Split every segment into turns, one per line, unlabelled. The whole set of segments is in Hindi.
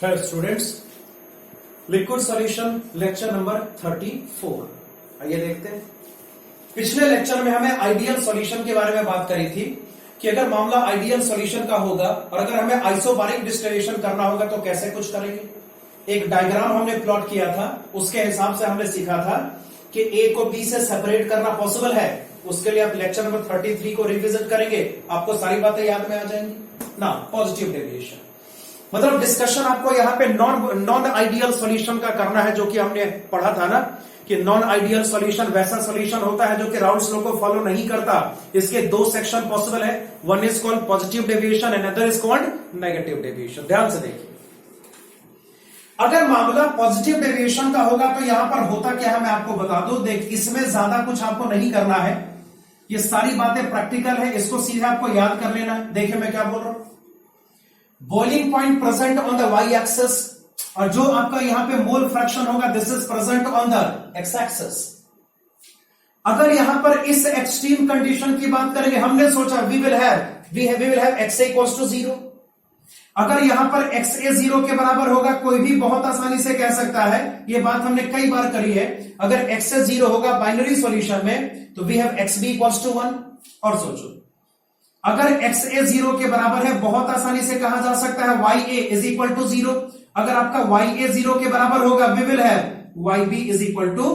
है students, liquid solution lecture number 34। आइए देखते हैं। पिछले लेक्चर में हमें आइडियल सॉल्यूशन के बारे में बात करी थी कि अगर मामला आइडियल सॉल्यूशन का होगा और अगर हमें आइसोबारिक डिस्टिलेशन करना होगा तो कैसे कुछ करेंगे। एक डायग्राम हमने प्लॉट किया था, उसके हिसाब से हमने सीखा था कि ए को बी से सेपरेट करना पॉसिबल है। उसके लिए आप लेक्चर नंबर 33 को रिविजिट करेंगे, आपको सारी बातें याद में आ जाएंगी ना। पॉजिटिव डेविएशन मतलब डिस्कशन आपको यहाँ पे नॉन आइडियल सॉल्यूशन का करना है, जो कि हमने पढ़ा था ना कि नॉन आइडियल सॉल्यूशन वैसा सॉल्यूशन होता है जो कि राउल्स लॉ को फॉलो नहीं करता। इसके दो सेक्शन पॉसिबल है, one is called positive deviation and other is called negative deviation. ध्यान से देखिए, अगर मामला पॉजिटिव डेविएशन का होगा तो यहां पर होता क्या है मैं आपको बता दूं। देख, इसमें ज्यादा कुछ आपको नहीं करना है, ये सारी बातें प्रैक्टिकल है, इसको सीधे आपको याद कर लेना है। देखिए मैं क्या बोल रहा हूं, boiling point present on the Y axis और जो आपका यहां पे मोल फ्रैक्शन होगा this is present on the X axis. अगर यहां पर इस एक्सट्रीम कंडीशन की बात करेंगे, हमने सोचा we will have X equals to 0। अगर यहां पर एक्स ए 0 के बराबर होगा, कोई भी बहुत आसानी से कह सकता है, ये बात हमने कई बार करी है। अगर एक्स ए 0 होगा बाइनरी सॉल्यूशन में तो we have X B equals to 1। और सोचो अगर एक्स ए 0 के बराबर है, बहुत आसानी से कहा जा सकता है Y A is equal to 0। अगर आपका वाई ए 0 के बराबर होगा we will have Y B is equal to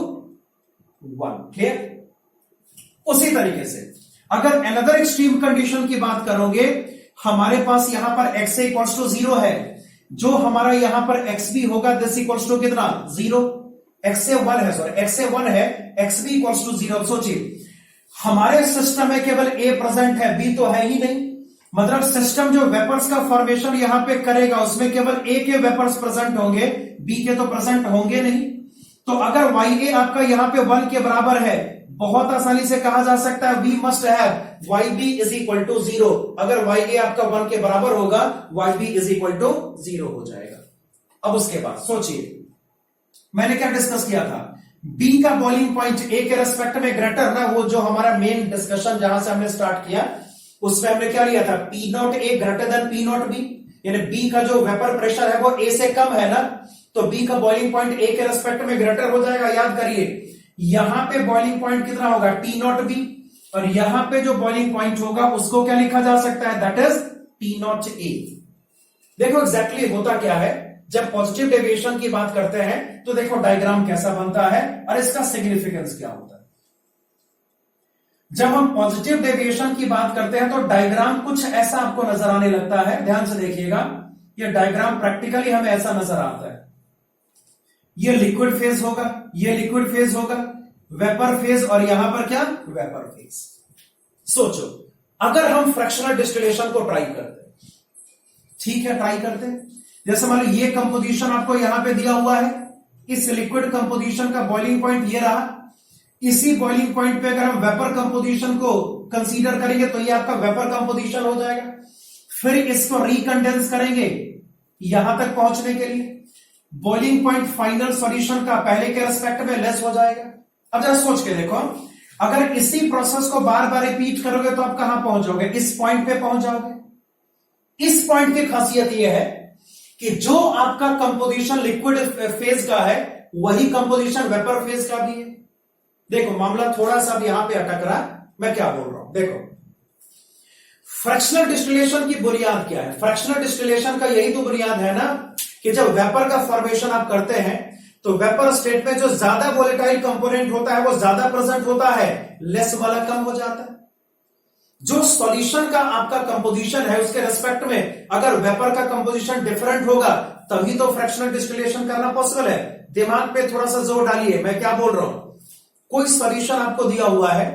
1। Clear. उसी तरीके से अगर अनदर एक्सट्रीम कंडीशन की बात करोगे, हमारे पास यहां पर एक्स ए इक्वल्स टू 0 है, जो हमारा यहां पर एक्स बी होगा दिस इक्वल्स टू कितना 0। एक्स ए 1 है, सॉरी एक्स ए 1 है, एक्स बी इक्वल्स टू 0। सोचिए हमारे सिस्टम में केवल ए प्रेजेंट है, बी तो है ही नहीं। मतलब सिस्टम जो वेपर्स का फॉर्मेशन यहां पे करेगा उसमें केवल ए के वेपर्स प्रेजेंट होंगे, बी के तो प्रेजेंट होंगे नहीं। तो अगर वाई ए आपका यहां पे 1 के बराबर है, बहुत आसानी से कहा जा सकता है we must have Y B is equal to 0। अगर वाई ए आपका 1 के बराबर होगा Y B is equal to 0 हो जाएगा। अब उसके बाद सोचिए मैंने क्या डिस्कस किया था, बी का बॉइलिंग पॉइंट ए के रेस्पेक्ट में ग्रेटर ना, वो जो हमारा मेन डिस्कशन जहां से हमने स्टार्ट किया उसमें हमने क्या लिया था, पी नॉट ए greater than P naught B, यानी बी का जो वेपर प्रेशर है वो ए से कम है ना, तो बी का बॉइलिंग पॉइंट ए के रेस्पेक्ट में ग्रेटर हो जाएगा। याद करिए यहां पे बॉइलिंग पॉइंट कितना होगा टी नॉट बी, और यहां पे जो बॉइलिंग पॉइंट होगा उसको क्या लिखा जा सकता है, that is T naught A. देखो एग्जैक्टली होता क्या है जब पॉजिटिव डेविएशन की बात करते हैं, तो देखो डायग्राम कैसा बनता है और इसका सिग्निफिकेंस क्या होता है। जब हम पॉजिटिव डेविएशन की बात करते हैं तो डायग्राम कुछ ऐसा आपको नजर आने लगता है। ध्यान से देखिएगा, ये डायग्राम प्रैक्टिकली हमें ऐसा नजर आता है। ये लिक्विड फेज होगा, ये लिक्विड फेज होगा, वेपर फेज, और यहां पर क्या वेपर फेज। सोचो अगर हम फ्रैक्शनल डिस्टिलेशन को ट्राई करते हैं, ठीक है ट्राई करते हैं, जैसे मान लो ये कंपोजिशन आपको यहां पे दिया हुआ है, इस लिक्विड कंपोजिशन का बॉइलिंग पॉइंट ये रहा, इसी बॉइलिंग पॉइंट पे अगर हम वेपर कंपोजिशन को कंसीडर करेंगे तो ये आपका वेपर कंपोजिशन हो जाएगा। फिर इसको रिकंडेंस करेंगे यहां तक पहुंचने के लिए, बॉइलिंग पॉइंट फाइनल सॉल्यूशन का पहले के रेस्पेक्ट में लेस हो जाएगा। अब जरा सोच के देखो, अगर इसी प्रोसेस को बार बार रिपीट करोगे तो आप कहां पहुंचोगे, इस पॉइंट पे पहुंच जाओगे। इस पॉइंट की खासियत यह है कि जो आपका कंपोजिशन लिक्विड फेज का है वही कंपोजिशन वेपर फेज का भी है। देखो मामला थोड़ा सा भी यहां पे अटक रहा है, मैं क्या बोल रहा हूं देखो, फ्रैक्शनल डिस्टिलेशन की बुनियाद क्या है, फ्रैक्शनल डिस्टिलेशन का यही तो बुनियाद है ना कि जब वेपर का फॉर्मेशन आप करते हैं तो वेपर स्टेट में जो ज्यादा वोलेटाइल कंपोनेंट होता है वो ज्यादा प्रेजेंट होता है, लेस वाला कम हो जाता है। जो सॉल्यूशन का आपका कंपोजिशन है उसके रेस्पेक्ट में अगर वेपर का कंपोजिशन डिफरेंट होगा तभी तो फ्रैक्शनल डिस्टिलेशन करना पॉसिबल है। दिमाग पे थोड़ा सा जोर डालिए, मैं क्या बोल रहा हूं, कोई सॉल्यूशन आपको दिया हुआ है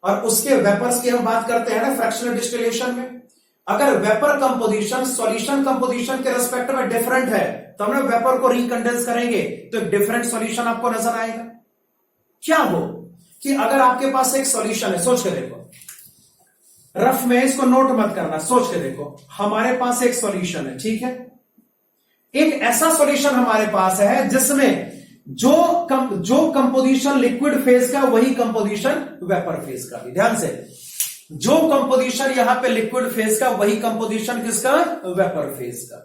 और उसके वेपर्स की हम बात करते हैं ना फ्रैक्शनल डिस्टिलेशन में, अगर वेपर कंपोजिशन सॉल्यूशन कंपोजिशन के रेस्पेक्ट में डिफरेंट है तो हम वेपर को रिकंडेंस करेंगे तो एक डिफरेंट सॉल्यूशन आपको नजर आएगा। क्या हो कि अगर आपके पास एक सॉल्यूशन है, सोच के देखो, रफ में इसको नोट मत करना, सोच के देखो हमारे पास एक सॉल्यूशन है, ठीक है, एक ऐसा सॉल्यूशन हमारे पास है जिसमें जो कंपोजिशन लिक्विड फेज का वही कंपोजिशन वेपर फेज का भी। ध्यान से, जो कंपोजिशन यहां पे लिक्विड फेज का वही कंपोजिशन किसका वेपर फेज का।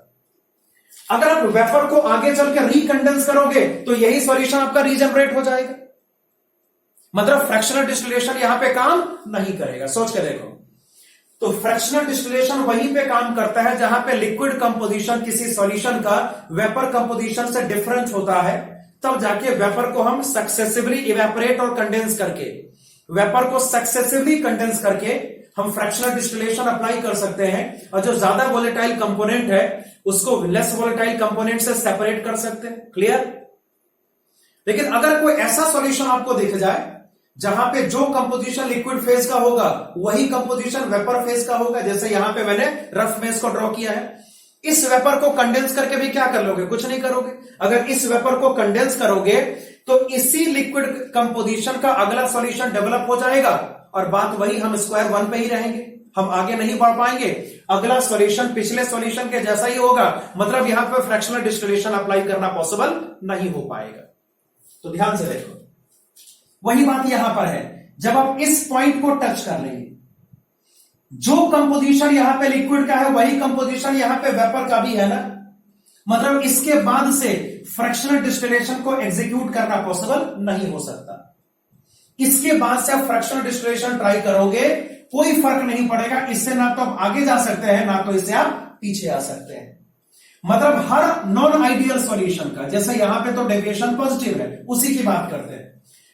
अगर आप वेपर को आगे चल के रिकंडेंस करोगे तो यही सॉल्यूशन आपका रीजनरेट हो जाएगा। मतलब फ्रैक्शनल डिस्टिलेशन यहां पे काम नहीं करेगा। सोच के देखो, तो फ्रैक्शनल डिस्टिलेशन वहीं पे काम करता है जहां पे लिक्विड कंपोजिशन किसी सॉल्यूशन का वेपर कंपोजिशन से डिफरेंट होता है, तब जाके वेपर को हम सक्सेसिवली इवेपोरेट और कंडेंस करके, वेपर को सक्सेसिवली कंडेंस करके हम फ्रैक्शनल डिस्टिलेशन अप्लाई कर सकते हैं, और जो ज्यादा वोलेटाइल कंपोनेंट है उसको लेस वोलेटाइल कंपोनेंट से सेपरेट कर सकते हैं। क्लियर? लेकिन अगर कोई ऐसा सॉल्यूशन आपको दिख जाए जहां पे जो कंपोजिशन लिक्विड फेज का होगा वही कंपोजिशन वेपर फेज का होगा, जैसे यहां पे मैंने रफ में इसको ड्रॉ किया है, इस वेपर को कंडेंस करके भी क्या कर लोगे? कुछ नहीं करोगे। अगर इस वेपर को कंडेंस करोगे तो इसी लिक्विड कंपोजिशन का अगला सॉल्यूशन डेवलप हो जाएगा, और बात वही, हम स्क्वायर वन पे ही रहेंगे, हम आगे नहीं बढ़ पाएंगे। अगला सॉल्यूशन पिछले सॉल्यूशन के जैसा ही होगा, मतलब यहां पर फ्रैक्शनल डिस्टिलेशन अप्लाई करना पॉसिबल नहीं हो पाएगा। तो ध्यान से देखो, वही बात यहां पर है, जब आप इस पॉइंट को टच कर लेंगे, जो कंपोजिशन यहां पे लिक्विड का है वही कंपोजिशन यहां पे वेपर का भी है ना, मतलब इसके बाद से फ्रैक्शनल डिस्टिलेशन को एग्जीक्यूट करना पॉसिबल नहीं हो सकता। इसके बाद से आप फ्रैक्शनल डिस्टिलेशन ट्राई करोगे, कोई फर्क नहीं पड़ेगा, इससे ना तो आप आगे जा सकते हैं ना तो इससे आप पीछे आ सकते हैं। मतलब हर नॉन आइडियल सॉल्यूशन का, जैसे यहां पे तो डेविएशन पॉजिटिव है, उसी की बात करते हैं,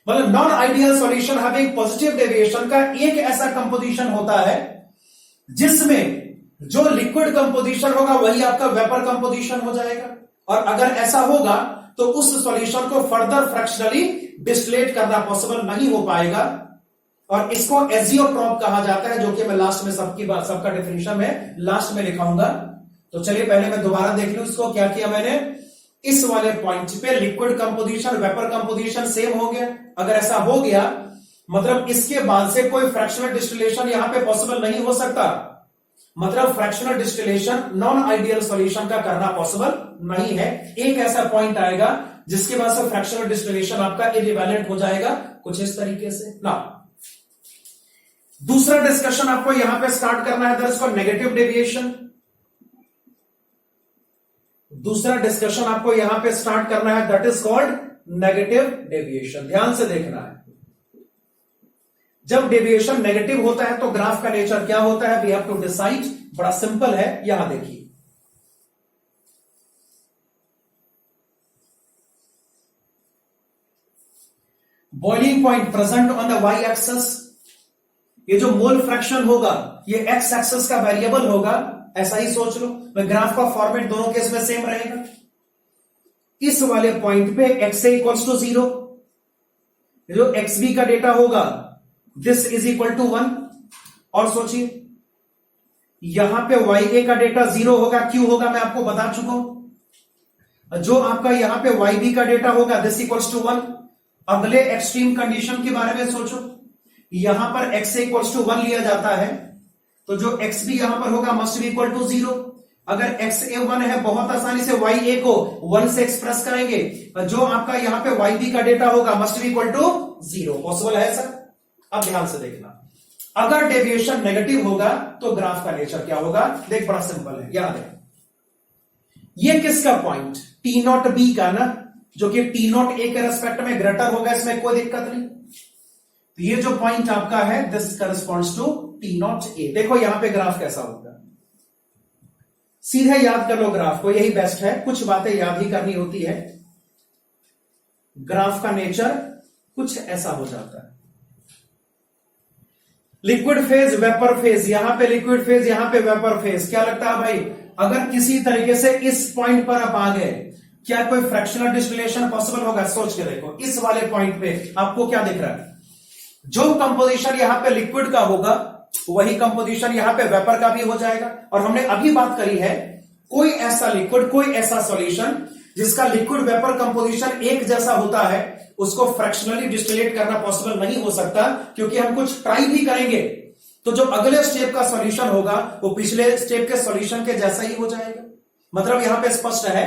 मतलब non ideal solution having positive deviation का एक ऐसा कंपोजिशन होता है जिसमें जो लिक्विड कंपोजिशन होगा वही आपका वेपर कंपोजिशन हो जाएगा, और अगर ऐसा होगा तो उस सॉल्यूशन को फर्दर फ्रैक्शनली डिस्टिलेट करना पॉसिबल नहीं हो पाएगा, और इसको एजियोट्रॉप कहा जाता है, जो कि मैं लास्ट में सबका डेफिनेशन में लास्ट में लिखाऊंगा। तो चलिए पहले मैं दोबारा देख लूं इसको, क्या किया मैंने, इस वाले पॉइंट पे liquid composition vapour composition same हो गया। अगर ऐसा हो गया मतलब इसके बाद से कोई फ्रैक्शनल डिस्टिलेशन यहां पे पॉसिबल नहीं हो सकता, मतलब fractional distillation non ideal solution का करना पॉसिबल नहीं है। एक ऐसा पॉइंट आएगा जिसके बाद से फ्रैक्शनल डिस्टिलेशन आपका इररिलेवेंट हो जाएगा, कुछ इस तरीके से ना। दूसरा डिस्कशन आपको यहां पे स्टार्ट करना है, इसको नेगेटिव डेविएशन। दूसरा डिस्कशन आपको यहां पे स्टार्ट करना है, that is called negative deviation. ध्यान से देखना है, जब डेविएशन नेगेटिव होता है तो ग्राफ का नेचर क्या होता है, वी हैव टू डिसाइड। बड़ा सिंपल है, यहां देखिए, boiling point present on the Y axis, ये जो मोल फ्रैक्शन होगा ये एक्स एक्सेस का वेरिएबल होगा, ऐसा ही सोच लो। ग्राफ का फॉर्मेट दोनों केस में सेम रहेगा। इस वाले पॉइंट पे एक्स ए इक्वल्स टू 0, जो एक्स बी का डेटा होगा दिस इज इक्वल टू 1, और सोचिए यहां पे वाई ए का डेटा 0 होगा, क्यों होगा मैं आपको बता चुका हूं। जो आपका यहां पे वाई बी का डेटा होगा दिस इक्वल्स टू 1। अगले एक्सट्रीम कंडीशन के बारे में सोचो, यहां पर एक्स ए इक्वल्स टू 1 लिया जाता है, तो जो एक्स बी यहां पर होगा मस्ट बी इक्वल टू 0। अगर एक्स ए 1 है, बहुत आसानी से वाई ए को 1 से एक्सप्रेस करेंगे, जो आपका यहां पे वाई बी का डेटा होगा must be equal to 0। Possible है सर? अब ध्यान से देखना, अगर डेविएशन नेगेटिव होगा तो ग्राफ का नेचर क्या होगा, देख बड़ा सिंपल है, याद है ये किसका पॉइंट, टी नॉट बी का ना, जो कि टी नॉट ए के रेस्पेक्ट में ग्रेटर होगा, इसमें कोई दिक्कत नहीं। तो ये जो पॉइंट आपका है this corresponds to T naught A. देखो यहां पे ग्राफ कैसा होगा, सीधे याद कर लो ग्राफ को, यही बेस्ट है, कुछ बातें याद ही करनी होती है। ग्राफ का नेचर कुछ ऐसा हो जाता है, लिक्विड फेज वेपर फेज, यहां पे लिक्विड फेज यहां पे वेपर फेज। क्या लगता है भाई, अगर किसी तरीके से इस पॉइंट पर आप आ गए, क्या कोई फ्रैक्शनल डिस्टिलेशन पॉसिबल होगा? सोच के देखो, इस वाले पॉइंट पे आपको क्या दिख रहा है, जो कंपोजिशन यहां पे लिक्विड का होगा वही कंपोजिशन यहां पे वेपर का भी हो जाएगा। और हमने अभी बात करी है, कोई ऐसा लिक्विड, कोई ऐसा सॉल्यूशन जिसका लिक्विड वेपर कंपोजिशन एक जैसा होता है, उसको फ्रैक्शनली डिस्टिलेट करना पॉसिबल नहीं हो सकता, क्योंकि हम कुछ ट्राई भी करेंगे तो जो अगले स्टेप का सॉल्यूशन होगा वो पिछले स्टेप के सॉल्यूशन के जैसा ही हो जाएगा। मतलब यहां पे स्पष्ट है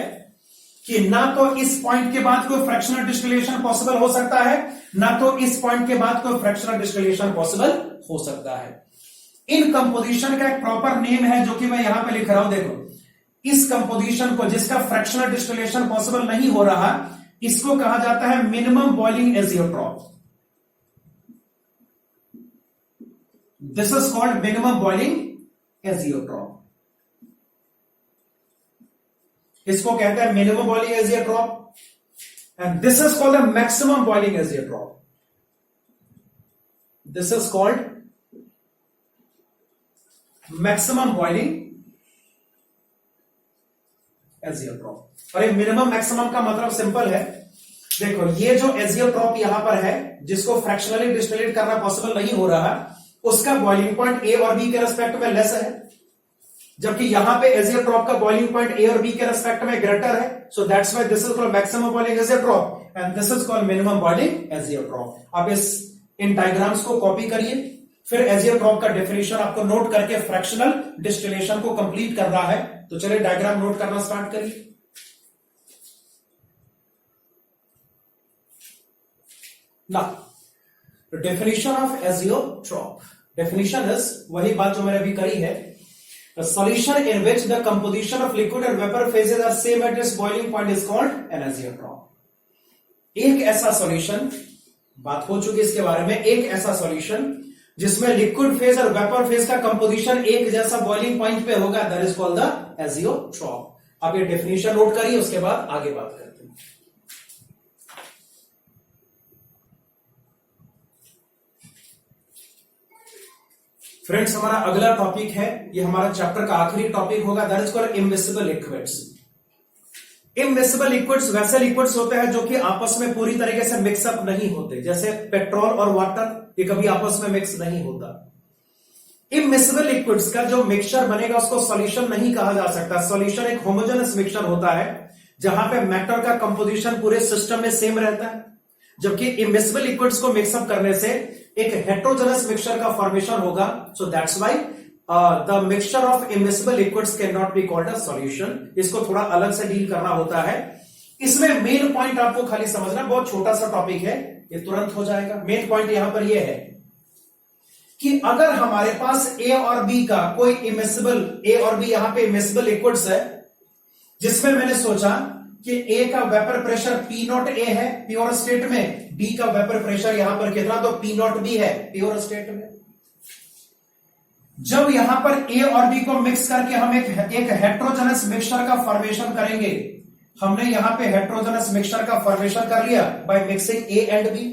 कि ना तो इस पॉइंट के बाद कोई फ्रैक्शनल डिस्टिलेशन पॉसिबल हो सकता है, ना तो इस पॉइंट के बाद कोई फ्रैक्शनल डिस्टिलेशन पॉसिबल हो सकता है। इन कंपोजिशन का एक प्रॉपर नेम है जो कि मैं यहां पे लिख रहा हूं, देखो इस कंपोजिशन को, जिसका फ्रैक्शनल डिस्टिलेशन पॉसिबल नहीं हो रहा, इसको कहा जाता है minimum boiling azeotrope. This is called minimum boiling azeotrope. इसको कहते हैं minimum boiling azeotrope, and this is called the maximum boiling azeotrope. This is called maximum boiling azeotrope. और एक मिनिमम मैक्सिमम का मतलब सिंपल है, देखो ये जो एजियोट्रॉप यहां पर है, जिसको फ्रैक्शनली डिस्टिलेट करना पॉसिबल नहीं हो रहा, उसका बॉइलिंग पॉइंट ए और बी के रेस्पेक्ट में लेस है, जबकि यहां पे एजियोट्रॉप का बॉइलिंग पॉइंट ए और बी के रेस्पेक्ट में ग्रेटर है। So that's why this is called maximum boiling azeotrope and this is called minimum boiling azeotrope. अब इन डायग्राम्स को कॉपी करिए, फिर एजियोट्रॉप का डेफिनेशन आपको नोट करके फ्रैक्शनल डिस्टिलेशन को कंप्लीट करना है। तो चलिए डायग्राम नोट करना स्टार्ट करिए। Now definition of azeotrope, definition is वही बात जो मैंने अभी करी है, a solution in which the composition of liquid and vapor phases are same at its boiling point is called an azeotrope। एक ऐसा सॉल्यूशन, बात हो चुकी इसके बारे में, एक ऐसा सॉल्यूशन जिसमें लिक्विड फेज और वेपर फेज का कंपोजिशन एक जैसा बॉइलिंग पॉइंट पे होगा, that is called the azeotrope. आप ये डेफिनेशन नोट करिए, उसके बाद आगे बात करते हैं। फ्रेंड्स, हमारा अगला टॉपिक है, ये हमारा चैप्टर का आखिरी टॉपिक होगा, that is called immiscible liquids. Immiscible liquids वैसे लिक्विड्स होते हैं जो कि आपस में पूरी तरीके से मिक्सअप नहीं होते, जैसे पेट्रोल और वाटर, ये कभी आपस में मिक्स नहीं होता। इमिसिबल लिक्विड्स का जो मिक्सचर बनेगा उसको सॉल्यूशन नहीं कहा जा सकता। सॉल्यूशन एक होमोजेनस मिक्सचर होता है जहां पे मैटर का कंपोजिशन पूरे सिस्टम में सेम रहता है, जबकि इमिसिबल लिक्विड्स को मिक्सअप करने से एक हेट्रोजेनस मिक्सचर का फॉर्मेशन होगा। So that's why the mixture of immiscible liquids can not be called a solution. इसको थोड़ा अलग से डील करना होता है। इसमें मेन पॉइंट आपको खाली समझना, बहुत छोटा सा टॉपिक है, ये तुरंत हो जाएगा। मेन पॉइंट यहां पर यह है कि अगर हमारे पास ए और बी का कोई इमिसिबल, ए और बी यहां पे इमिसिबल लिक्विड्स है, जिसमें मैंने सोचा कि ए का वेपर प्रेशर पी नॉट ए है प्योर स्टेट में, बी का वेपर प्रेशर यहां पर कितना, तो पी नॉट बी है प्योर स्टेट में। जब यहां पर ए और बी को मिक्स करके हम एक हेट्रोजेनस मिक्सचर का फॉर्मेशन करेंगे, हमने यहां पे हेट्रोजेनस मिक्सचर का फॉर्मेशन कर लिया by mixing A and B.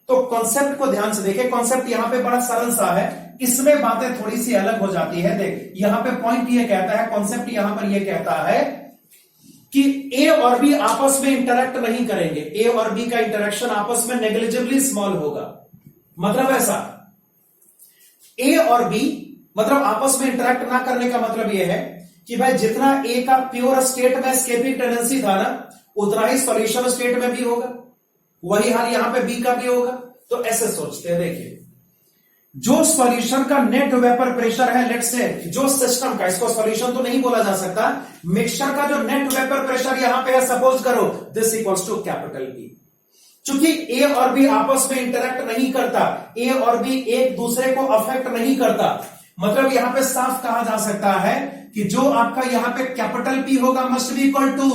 तो कॉन्सेप्ट को ध्यान से देखें, कॉन्सेप्ट यहां पे बड़ा सरल सा है, इसमें बातें थोड़ी सी अलग हो जाती है। देख यहां पे पॉइंट ये कहता है, कॉन्सेप्ट यहां पर ये कहता है कि ए और बी आपस में इंटरेक्ट नहीं करेंगे, ए और बी का इंटरेक्शन आपस में नेग्लिजिबली स्मॉल होगा। मतलब ऐसा, ए और बी मतलब आपस में इंटरेक्ट ना करने का मतलब यह है कि भाई जितना ए का प्योर स्टेट में एस्केपिंग टेंडेंसी था ना, उतना ही सॉल्यूशन स्टेट में भी होगा, वही हाल यहां पे बी का भी होगा। तो ऐसे सोचते हैं, देखिए जो सॉल्यूशन का नेट वेपर प्रेशर है, लेट्स से जो सिस्टम का, इसको सॉल्यूशन तो नहीं बोला जा सकता, मिक्सचर का जो नेट वेपर प्रेशर यहां पे है, सपोज करो this equals to capital B. चूंकि ए और बी आपस में इंटरेक्ट नहीं करता, ए और बी एक दूसरे को अफेक्ट नहीं करता, मतलब यहां पे साफ कहा जा सकता है कि जो आपका यहां पे कैपिटल पी होगा must be equal to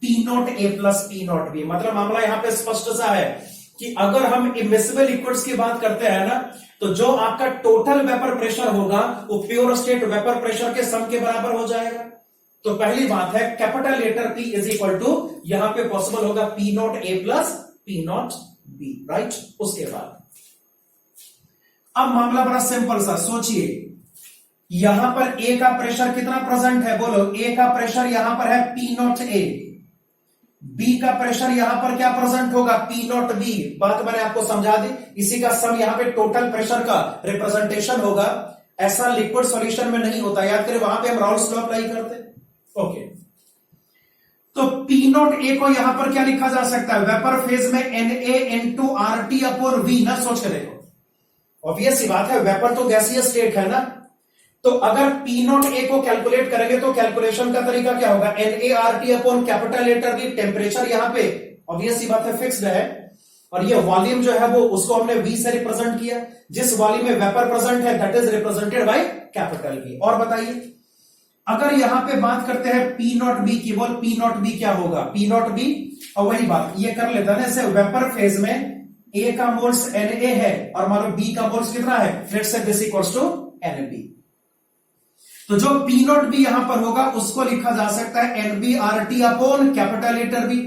P naught A plus P naught B. मतलब मामला यहां पे स्पष्ट सा है कि अगर हम इमिसिबल लिक्विड्स की बात करते हैं ना, तो जो आपका टोटल वेपर प्रेशर होगा वो प्योर स्टेट वेपर प्रेशर के सम के बराबर हो जाएगा। तो पहली बात है capital letter P is equal to, यहां पे पॉसिबल होगा P naught A plus P naught B, right. उसके बाद अब मामला बड़ा सिंपल सा, सोचिए यहां पर ए का प्रेशर कितना प्रेजेंट है, बोलो। ए का प्रेशर यहां पर है पी नॉट ए, बी का प्रेशर यहां पर क्या प्रेजेंट होगा, पी नॉट बी। बात मैंने आपको समझा दी, इसी का सम यहां पे टोटल प्रेशर का रिप्रेजेंटेशन होगा। ऐसा लिक्विड सॉल्यूशन में नहीं होता, याद करें, वहां पे हम राउल्स लॉ अप्लाई करते। ओके, तो पी नॉट ए को यहां पर क्या लिखा जा सकता है, वेपर फेज में N A into R T upon V ना। सोच के देखो, ऑब्वियस सी बात है, वेपर तो गैसीय स्टेट है ना, तो अगर पी नॉट ए को कैलकुलेट करेंगे तो कैलकुलेशन का तरीका क्या होगा, N A R T upon capital letter B. Temperature यहां पे ऑब्वियस सी बात है फिक्स्ड है, और ये वॉल्यूम जो है वो उसको हमने वी से रिप्रेजेंट किया। जिस वॉल्यूम में वेपर प्रेजेंट है that is represented by capital V. और बताइए अगर यहां पे बात करते हैं पी नॉट बी की, बोल पी नॉट बी क्या होगा, पी नॉट बी, और वही बात ये कर लेता है ना, जैसे वेपर फेज में ए का मोल्स Na है और मान लो बी का मोल्स कितना है, let's say this equals to Nb। तो जो पी नॉट बी यहां पर होगा उसको लिखा जा सकता है NbRT upon capital letter B.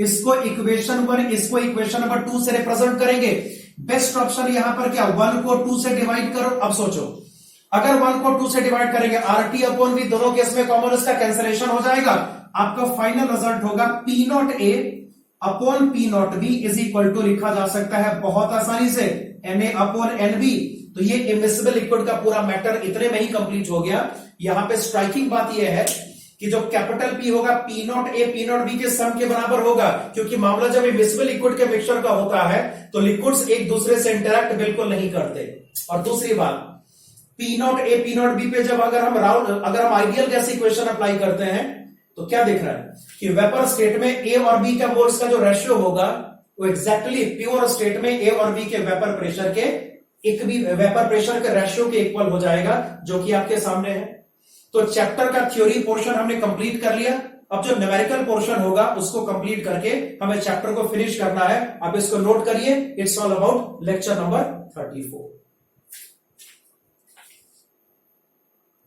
इसको इक्वेशन 1, इसको इक्वेशन नंबर 2 से रिप्रेजेंट करेंगे। बेस्ट ऑप्शन यहां पर क्या, 1 को 2 से डिवाइड करो। अब सोचो अगर 1 को 2 से डिवाइड करेंगे, आरटी अपॉन बी दोनों केस में कॉमन, इसका कैंसलेशन हो जाएगा। आपका फाइनल रिजल्ट होगा P naught A upon P naught B is equal to लिखा जा सकता है बहुत आसानी से Na अपॉन Nb। तो ये इमिसिबल लिक्विड का पूरा मैटर इतने में ही कंप्लीट हो गया। यहां पे स्ट्राइकिंग बात यह है कि जो कैपिटल P होगा P naught A P naught B के सम के बराबर होगा, क्योंकि मामला जब इमिसिबल लिक्विड के मिक्सचर का होता है तो लिक्विड्स एक दूसरे से इंटरैक्ट बिल्कुल नहीं करते। और दूसरी बात, P naught A P naught B पे जब अगर हम आइडियल गैस इक्वेशन अप्लाई करते हैं तो क्या दिख रहा है कि वेपर स्टेट में ए और बी का मोल्स का जो रेशियो होगा वो एग्जैक्टली प्योर स्टेट में ए और बी के वेपर प्रेशर के रेशियो के इक्वल हो जाएगा, जो कि आपके सामने है। तो चैप्टर का थ्योरी पोर्शन हमने कंप्लीट कर लिया। अब जो न्यूमेरिकल पोर्शन होगा उसको कंप्लीट करके हमें चैप्टर को फिनिश करना है। अब इसको नोट करिए, it's all about lecture number 34।